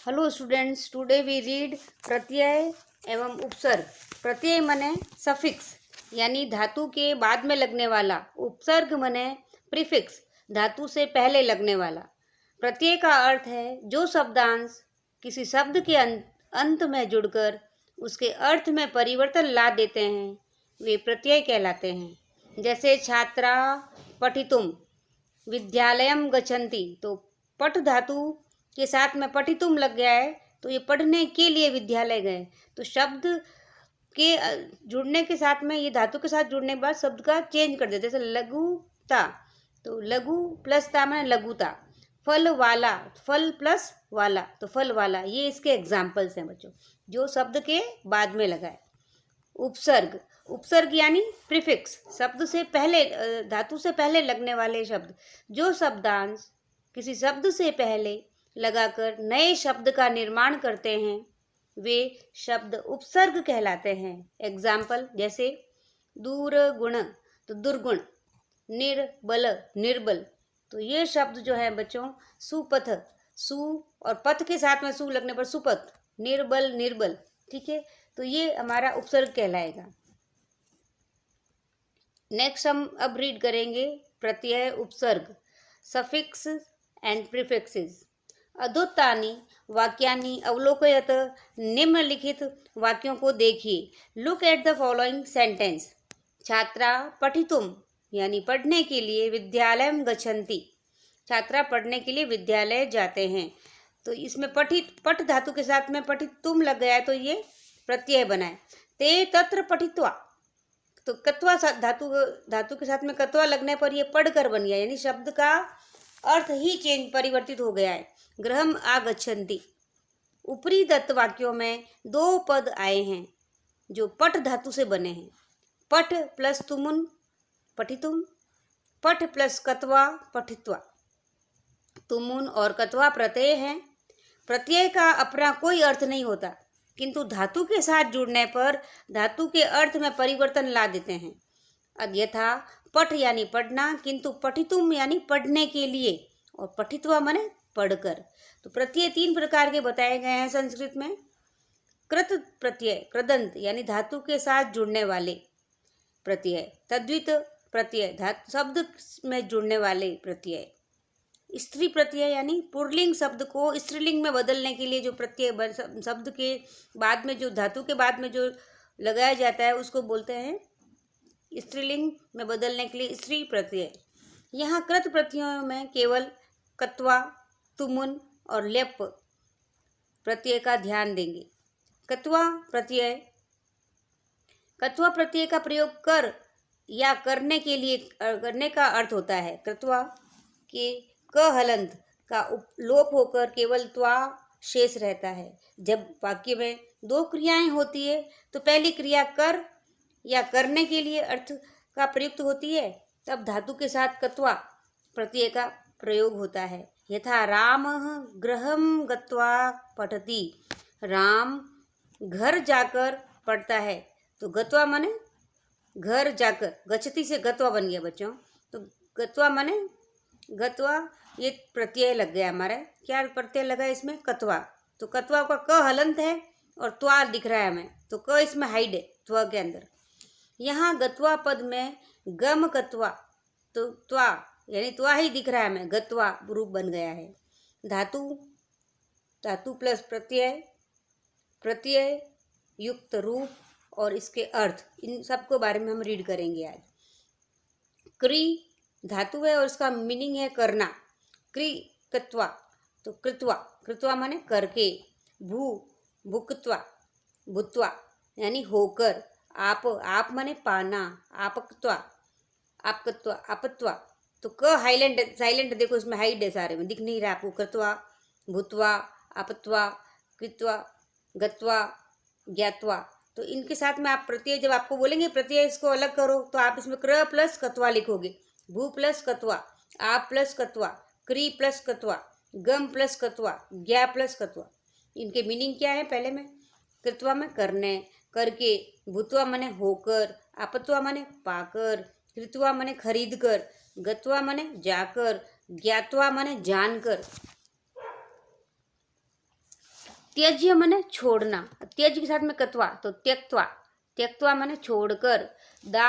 Hello students, today we read प्रत्यय एवं उपसर्ग। प्रत्यय मने सफिक्स यानी धातु के बाद में लगने वाला। उपसर्ग मने प्रीफिक्स धातु से पहले लगने वाला। प्रत्यय का अर्थ है जो शब्दांश किसी शब्द के अंत में जुड़कर उसके अर्थ में परिवर्तन ला देते हैं, वे प्रत्यय कहलाते हैं। जैसे छात्रा पठितुम विद्यालयम गच्छन्ति, तो पठ धातु के साथ में पठितुम लग गया है तो ये पढ़ने के लिए विद्यालय गए। तो शब्द के जुड़ने के साथ में ये धातु के साथ जुड़ने के बाद शब्द का चेंज कर देते। जैसे लघुता, तो लघु प्लस ता में लघुता। फल वाला, फल प्लस वाला तो फल वाला। ये इसके एग्जाम्पल्स हैं बच्चों, जो शब्द के बाद में लगा है। उपसर्ग, उपसर्ग यानी प्रीफिक्स शब्द से पहले, धातु से पहले लगने वाले शब्द। जो शब्दांश किसी शब्द से पहले लगाकर नए शब्द का निर्माण करते हैं, वे शब्द उपसर्ग कहलाते हैं। एग्जाम्पल जैसे दूरगुण तो दुर्गुण, निर्बल निर्बल। तो ये शब्द जो है बच्चों, सुपथ, सु और पथ के साथ में सु लगने पर सुपथ, निर्बल निर्बल। ठीक है, तो ये हमारा उपसर्ग कहलाएगा। नेक्स्ट हम अब रीड करेंगे प्रत्यय उपसर्ग, सफिक्स एंड प्रीफिक्सेस। अधोत्तानि वाक्यानि अवलोकयत, निम्नलिखित वाक्यों को देखिए। Look at the following sentence. छात्रा पठितुम यानी पढ़ने के लिए विद्यालयम गच्छन्ति, छात्रा पढ़ने के लिए विद्यालय जाते हैं। तो इसमें पठित, पठ धातु के साथ में पठितुम लग गया है तो ये प्रत्यय बना है। ते तत्र पठित्वा, तो कत्वा धातु के साथ में कत्वा लगने पर ये पढ़कर बन गया, यानी शब्द का अर्थ ही चेंज परिवर्तित हो गया है। गृहम आगच्छन्ति, ऊपरी दत्त वाक्यों में दो पद आए हैं जो पठ धातु से बने हैं। पठ प्लस तुमुन पठितुम, पठ प्लस कत्वा पठित्वा। तुमुन और कत्वा प्रत्यय हैं। प्रत्यय का अपना कोई अर्थ नहीं होता, किंतु धातु के साथ जुड़ने पर धातु के अर्थ में परिवर्तन ला देते हैं। यथा पठ यानी पढ़ना, किंतु पठितुम यानी पढ़ने के लिए, और पठित्वा माने पढ़कर। तो प्रत्यय तीन प्रकार के बताए गए हैं संस्कृत में। कृत प्रत्यय, कृदंत यानी धातु के साथ जुड़ने वाले प्रत्यय। तद्वित प्रत्यय, धातु शब्द में जुड़ने वाले प्रत्यय। स्त्री प्रत्यय यानी पुल्लिंग शब्द को स्त्रीलिंग में बदलने के लिए जो प्रत्यय शब्द के बाद में, जो धातु के बाद में जो लगाया जाता है, उसको बोलते हैं स्त्रीलिंग में बदलने के लिए स्त्री प्रत्यय। यहाँ कृत प्रत्ययों में केवल कत्वा, तुमुन और लेप प्रत्यय का ध्यान देंगे। कत्वा प्रत्यय, कत्वा प्रत्यय का प्रयोग कर या करने के लिए, करने का अर्थ होता है। कत्वा के क हलंत का लोप होकर केवल त्वा शेष रहता है। जब वाक्य में दो क्रियाएं होती है तो पहली क्रिया कर या करने के लिए अर्थ का प्रयुक्त होती है, तब धातु के साथ कत्वा प्रत्यय का प्रयोग होता है। यथा रामः गृहं गत्वा पठति, राम घर जाकर पढ़ता है। तो गत्वा माने घर जाकर, गच्छति से गत्वा बन गया बच्चों। तो गत्वा माने गत्वा, ये प्रत्यय लग गया हमारा। क्या प्रत्यय लगा इसमें? कत्वा। तो कत्वा का क हलंत है और त्वा दिख रहा है हमें, तो क इसमें हाइड है त्वा के अंदर। यहाँ गत्वा पद में गम कत्वा, तो त्वा यानी त्वा ही दिख रहा है हमें, गत्वा रूप बन गया है। धातु, धातु प्लस प्रत्यय, प्रत्यय युक्त रूप और इसके अर्थ, इन सब को बारे में हम रीड करेंगे आज। क्री धातु है और उसका मीनिंग है करना। क्री कत्वा, तो कृत्वा, कृत्वा माने करके। भू भुक्त्वा, भूत्वा यानी होकर। आप माने पाना, आपक्त्वा, आपकत्वा, आपत्वा। तो क हाईलाइट, साइलेंट देखो इसमें हाइड है, सारे में दिख नहीं रहा आपको। कृत्वा, भूत्वा, आपत्वा, कृत्वा, गत्वा, ज्ञात्वा। तो इनके साथ में आप प्रत्यय, जब आपको बोलेंगे प्रत्यय इसको अलग करो, तो आप इसमें क्र प्लस कत्वा लिखोगे। भू प्लस कत्वा, आप प्लस कत्वा, क्री प्लस कत्वा, गम प्लस कत्वा, ज्ञा प्लस कत्वा। इनके मीनिंग क्या है? पहले में कृत्वा में करने, करके। भूत्वा माने होकर, आपत्वा माने पाकर, कृत्वा माने खरीद कर, गत्वा माने जाकर, ज्ञात्वा माने जानकर। त्यज्य माने छोड़ना, त्यज के साथ में कत्वा तो त्यक्त्वा, त्यक्त्वा माने छोड़कर, दा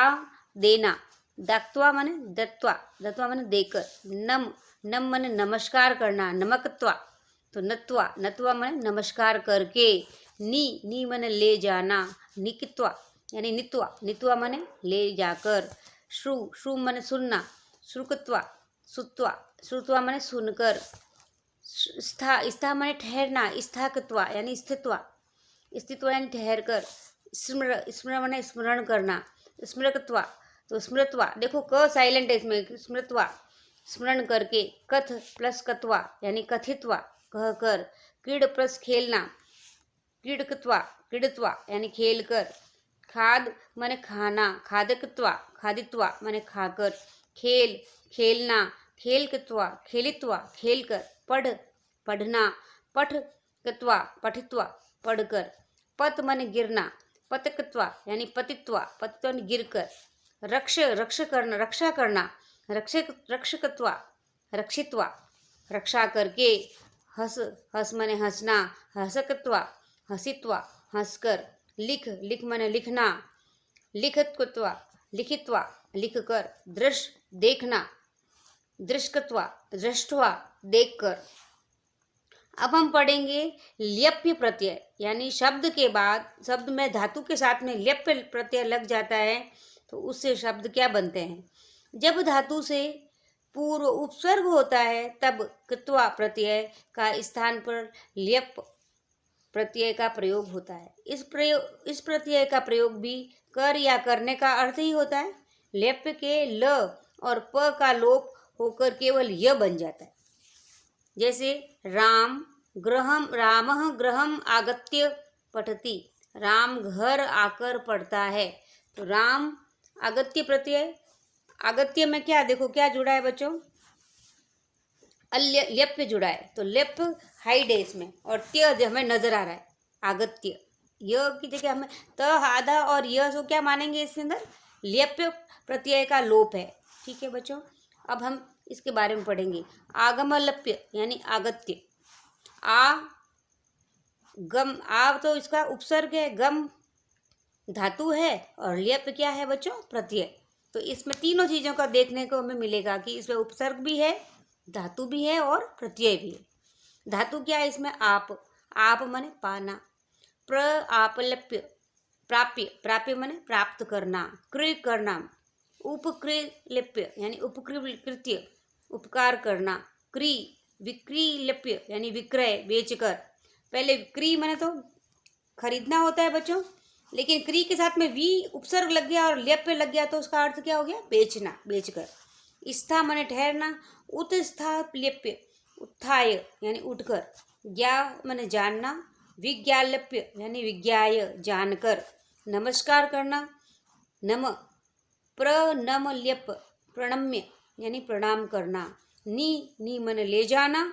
देना, दाक्त्वा माने दत्वा, दत्वा माने देकर, नम, नम माने नमस्कार करना, नमकत्वा तो नत्वा, नत्वा माने नमस्कार करके, नी माने ले जाना, निकित्वा यानी नित्वा, नित्वा माने ले जाकर, श्रु माने सुनना, श्रुकत्वा, सुत्वा, श्रुत्वा माने सुनकर, स्था माने ठहरना, स्थाकत्वा यानी स्थित्वा, स्थित्वा यानी ठहर कर, स्मर माने स्मरण करना, स्मृकत्वा तो स्मृत्वा, देखो क साइलेंट है इसमें, स्मृत्वा स्मरण करके, कथ प्लस कत्वा यानी कथित्वा कह कर, क्रीड प्लस खेलना, क्रीडकत्वा क्रीडत्वा यानी खेल कर, खाद माने खाना, खादकत्वा खादित्वा माने खाकर, खेल खेलना, खेलकत्वा खेलित्वा खेलकर, पढ़ पढ़ना, पठकत्वा पठित्वा पढ़कर, पत माने गिरना, पतकत्वा यानी पतित्वा पतित्वा यानी गिरकर, रक्ष करना, रक्षा करना, रक्षकत्वा रक्षित्वा रक्षा करके, हस माने हंसना, हसकत्वा हसित्वा हंसकर, लिख माने लिखना, लिखत्वा लिखित्वा लिखकर, दृश देखना, दृशकत्वा दृष्टवा देखकर। अब हम पढ़ेंगे ल्यप्य प्रत्यय, यानी शब्द के बाद, शब्द में धातु के साथ में ल्यप्य प्रत्यय लग जाता है तो उससे शब्द क्या बनते हैं। जब धातु से पूर्व उपसर्ग होता है तब कृत्वा प्रत्यय का स्थान पर ल्यप प्रत्यय का प्रयोग होता है। इस प्रत्यय का प्रयोग भी कर या करने का अर्थ ही होता है। ल्यप के ल और प का लोप होकर केवल य बन जाता है। जैसे रामः गृहम् आगत्य पठति, राम घर आकर पढ़ता है। तो राम आगत्य प्रत्यय, आगत्य में क्या देखो क्या जुड़ा है बच्चों, ल्यप्य जुड़ा है, तो ल्यप हाइड है इसमें और त्य हमें नजर आ रहा है आगत्य, य की जगह हमें त आधा और य सो क्या मानेंगे इसके अंदर, ल्यप्य प्रत्यय का लोप है। ठीक है बच्चों, अब हम इसके बारे में पढ़ेंगे। आगमलप्य यानी आगत्य, गम, तो इसका उपसर्ग है, गम धातु है और ल्यप क्या है बच्चों, प्रत्यय। तो इसमें तीनों चीज़ों का देखने को हमें मिलेगा कि इसमें उपसर्ग भी है, धातु भी है और प्रत्यय भी है। धातु क्या है इसमें, आप माने पाना, प्र आपलप्य प्राप्य, प्राप्य माने प्राप्त करना, कृ करना, उपकृलिप्य यानी उपकृत्य उपकार करना, विक्रीलिप्य यानी विक्रय बेचकर। पहले विक्री माने तो खरीदना होता है बच्चों, लेकिन क्री के साथ में वी उपसर्ग लग गया और ल्यप पे लग गया तो उसका अर्थ क्या हो गया, बेचना, बेचकर। स्था माने ठहरना, उत्स्थाप्यप्य उत्थाय यानी उठकर, ज्ञा माने जानना, विज्ञालप्य यानी विज्ञाय जानकर, नमस्कार करना, नम प्रणमल्यप प्रणम्य यानी प्रणाम करना, नी माने ले जाना,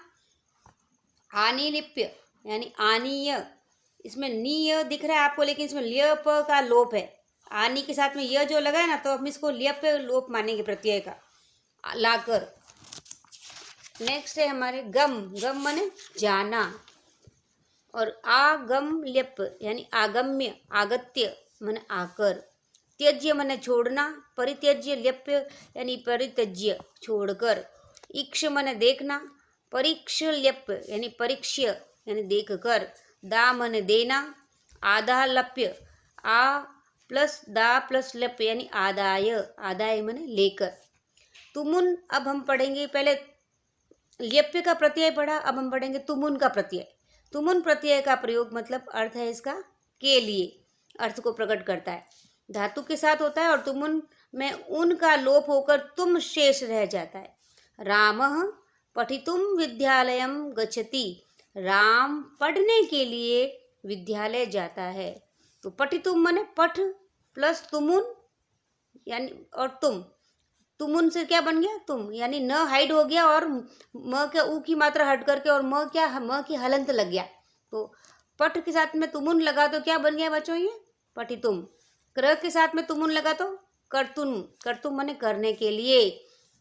आनीलिप्य यानी आनीय, इसमें नी दिख रहा है आपको लेकिन इसमें ल्य प का लोप है, आनी के साथ में य जो लगा है ना तो हम इसको ल्य पे लोप मानेंगे प्रत्यय का, लाकर। नेक्स्ट है हमारे गम माने जाना, और आगम ल्यप यानी आगम्य आगत्य माने आकर, त्यज्य माने छोड़ना, परित्यज्य ल्यप्य यानी परित्यज्य छोड़कर, इक्ष माने देखना, परीक्ष ल्यप्य यानी परीक्ष्य यानी देख कर, दा माने देना, आधा लप्य आ प्लस दा प्लस लप्य यानी आदाय, आदाय माने लेकर। तुमुन, अब हम पढ़ेंगे, पहले ल्यप्य का प्रत्यय पढ़ा, अब हम पढ़ेंगे तुमुन का प्रत्यय। तुमुन प्रत्यय का प्रयोग मतलब अर्थ है इसका के लिए, अर्थ को प्रकट करता है, धातु के साथ होता है और तुमुन में उन का लोप होकर तुम शेष रह जाता है। रामः पठितुम विद्यालयम गच्छति, राम पढ़ने के लिए विद्यालय जाता है। तो पठितुम माने पठ प्लस तुमुन यानी और तुमुन से क्या बन गया, तुम, यानी न हाइड हो गया और म के ऊ की मात्रा हट करके और म की हलंत लग गया। तो पठ के साथ में तुमुन लगा तो क्या बन गया बच्चों, ये पठितुम। क्र के साथ में तुमुन लगा तो कर्तुम माने करने के लिए,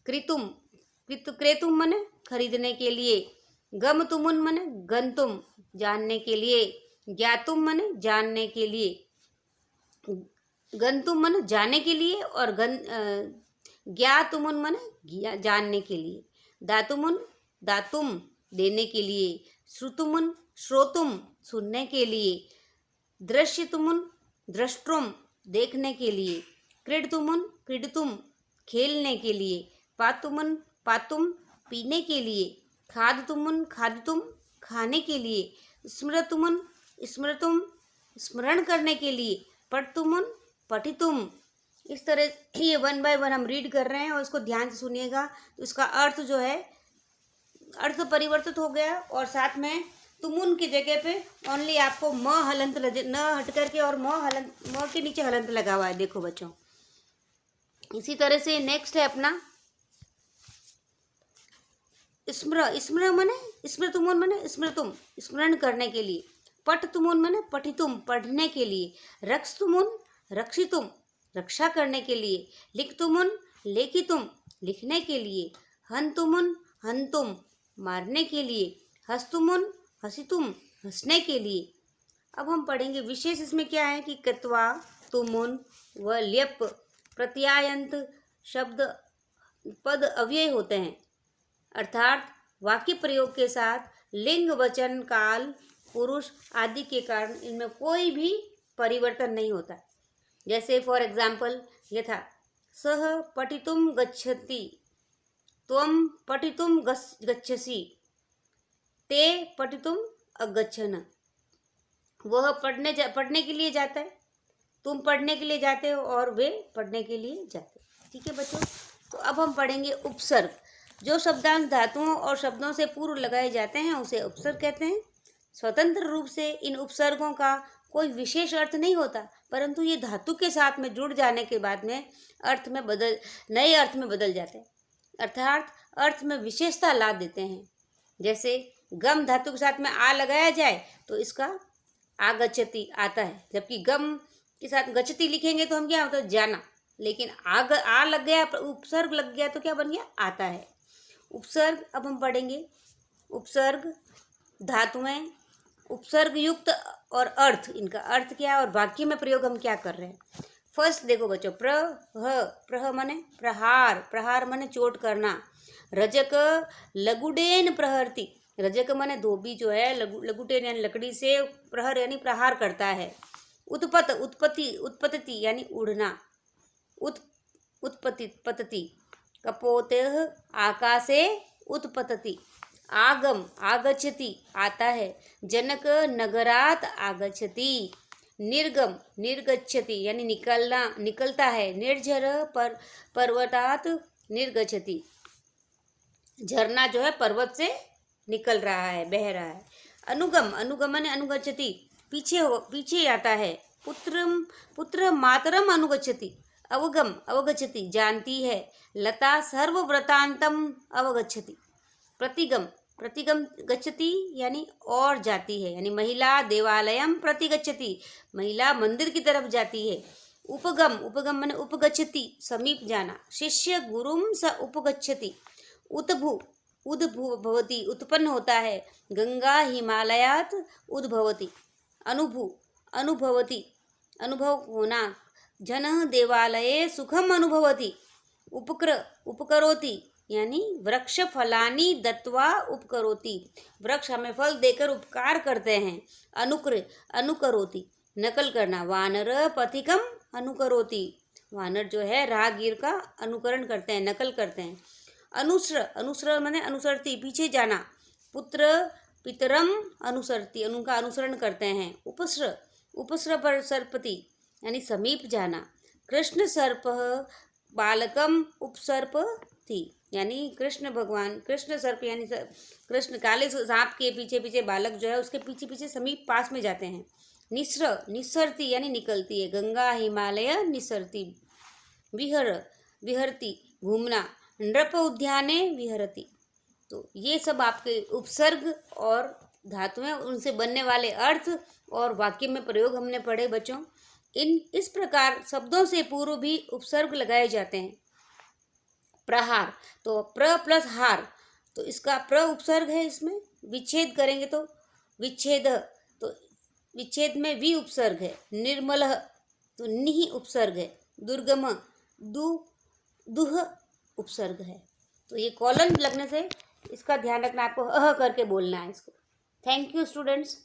क्रेतुम माने खरीदने के लिए, गम तुमुन मने गंतुम, जानने के लिए। ज्ञातुम मने जानने के लिए। गंतुम मने जाने के लिए और ज्ञातुमुन मने जानने के लिए। दातुमुन दातुम, देने के लिए। श्रुतुमुन श्रोतुम, सुनने के लिए। दृश्यतुमुन द्रष्टुम, देखने के लिए। क्रीडतुमुन क्रीडतुम, खेलने के लिए। पातुमुन पातुम, पीने के लिए। खादतुमुन खादतुम, खाने के लिए। स्मृतुमुन स्मृतुम, स्मरण करने के लिए। पठतुमुन पठितुम। इस तरह ये 1 बाय 1 हम रीड कर रहे हैं और इसको ध्यान से सुनिएगा। तो इसका अर्थ जो है, अर्थ परिवर्तित हो गया और साथ में तुमुन की जगह पे ओनली आपको म हलंत न हट करके और म के नीचे हलंत लगा हुआ है। देखो बच्चों, इसी तरह से नेक्स्ट है अपना स्मृ मने स्मृतुमुन मने स्मृतुम, स्मरण करने के लिए। पठतुमुन मने पठितुम, पढ़ने के लिए। रक्षतुमुन रक्षितुम, रक्षा करने के लिए। लिखतुमुन लेखितुम, लिखने के लिए। हंतुमुन हंतुम, मारने के लिए। हस्तुमुन हसितुम, हंसने के लिए। अब हम पढ़ेंगे विशेष इसमें क्या है कि कृत्वा, तुमुन व ल्यप प्रत्यायंत शब्द पद अव्यय होते हैं, अर्थात वाक्य प्रयोग के साथ लिंग वचन काल पुरुष आदि के कारण इनमें कोई भी परिवर्तन नहीं होता। जैसे फॉर एग्जाम्पल यथा सह पठितुम गच्छति, त्वं पठितुम गच्छसि, ते पठितुम अगच्छन। वह पढ़ने के लिए जाता है, तुम पढ़ने के लिए जाते हो और वे पढ़ने के लिए जाते हैं। ठीक है बच्चों, तो अब हम पढ़ेंगे उपसर्ग। जो शब्दांश धातुओं और शब्दों से पूर्व लगाए जाते हैं उसे उपसर्ग कहते हैं। स्वतंत्र रूप से इन उपसर्गों का कोई विशेष अर्थ नहीं होता, परंतु ये धातु के साथ में जुड़ जाने के बाद में नए अर्थ में बदल जाते हैं, अर्थात अर्थ में विशेषता ला देते हैं। जैसे गम धातु के साथ में आ लगाया जाए तो इसका आगच्छति आता है, जबकि गम के साथ गच्छति लिखेंगे तो हम क्या होता है जाना, लेकिन आ लग गया, उपसर्ग लग गया तो क्या बन गया आता है उपसर्ग। अब हम पढ़ेंगे उपसर्ग धातुएं, उपसर्ग युक्त और अर्थ, इनका अर्थ क्या है और वाक्य में प्रयोग हम क्या कर रहे हैं। फर्स्ट देखो बच्चों, प्रह माने प्रहार, प्रहार माने चोट करना। रजक लगुडेन प्रहरती, रजक माने धोबी जो है लगुटेन यानी लकड़ी से प्रहर यानी प्रहार करता है। उत्पत्ति यानी उड़ना। उत्पत्ति। कपोत आकाशे उत्पतति। आगम आगच्छति आता है। जनक नगरात आगच्छति। निर्गम निर्गच्छति यानी निकलता है। निर्झर पर्वतात निर्गच्छति, झरना जो है पर्वत से निकल रहा है, बह रहा है। अनुगमन अनुगच्छति, पीछे आता है। पुत्र मातरम अनुगच्छति, अवगच्छति जानती है। लता सर्वव्रतांतम अवगच्छति। प्रतिगम गच्छति यानी और जाती है, यानी महिला देवालयम प्रतिगच्छति, महिला मंदिर की तरफ जाती है। उपगम माने उपगच्छति, समीप जाना। शिष्य गुरुम स उपगच्छति। उद्भवति उत्पन्न होता है। गंगा हिमालयात उद्भवति। अनुभवति अनुभव होना। जनः देवालये सुखम अनुभवति। उपकरोति यानी वृक्ष फलानि दत्वा उपकरोति, वृक्ष हमें फल देकर उपकार करते हैं। अनुकरोति नकल करना। वानर पथिकम अनुकरोति, वानर जो है राहगीर का अनुकरण करते हैं, नकल करते हैं। अनुसर माने अनुसरती, पीछे जाना। पुत्र पितरम अनुसरती, उनका अनुसरण करते हैं। उपस्र पर सर्पति यानी समीप जाना। कृष्ण सर्प बालकम उपसर्पति यानी कृष्ण भगवान, कृष्ण सर्प यानी कृष्ण काले सांप के पीछे बालक जो है उसके पीछे समीप पास में जाते हैं। निस्सरती यानी निकलती है। गंगा हिमालय निस्सरती। विहरती घूमना। नृप उद्याने विहरती। तो ये सब आपके उपसर्ग और धातुएं, उनसे बनने वाले अर्थ और वाक्य में प्रयोग हमने पढ़े बच्चों। इस प्रकार शब्दों से पूर्व भी उपसर्ग लगाए जाते हैं। प्रहार, तो प्र प्लस हार, तो इसका प्र उपसर्ग है इसमें, विच्छेद करेंगे तो विच्छेद, तो विच्छेद में वी उपसर्ग है। निर्मल तो निह उपसर्ग है। दुर्गम दु दुह उपसर्ग है। तो ये कॉलन लगने से इसका ध्यान रखना, आपको अह करके बोलना है इसको। Thank you students.